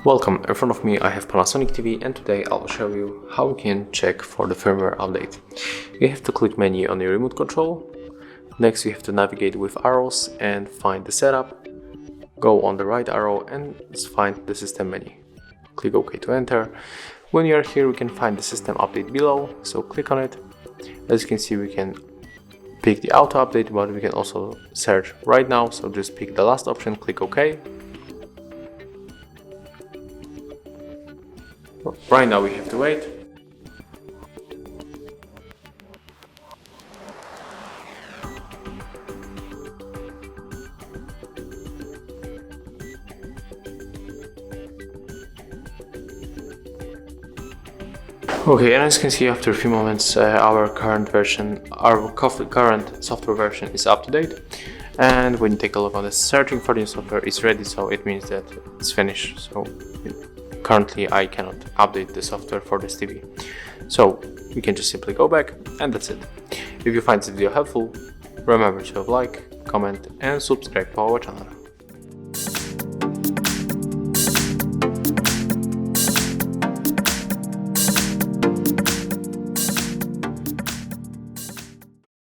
Welcome, in front of me I have Panasonic TV, and today I'll show you how you can check for the firmware update. You have to click menu on your remote control. Next you have to navigate with arrows and find the setup. Go on the right arrow and find the system menu. Click OK to enter. When you are here we can find the system update below, so click on it. As you can see we can pick the auto update, but we can also search right now, so just pick the last option, click OK. Right now we have to wait. Okay, and as you can see, after a few moments our current software version is up to date. And when you take a look on the searching for the new software, it's ready, so it means that it's finished. So currently I cannot update the software for this TV. So you can just simply go back, and that's it. If you find this video helpful, remember to like, comment and subscribe to our channel.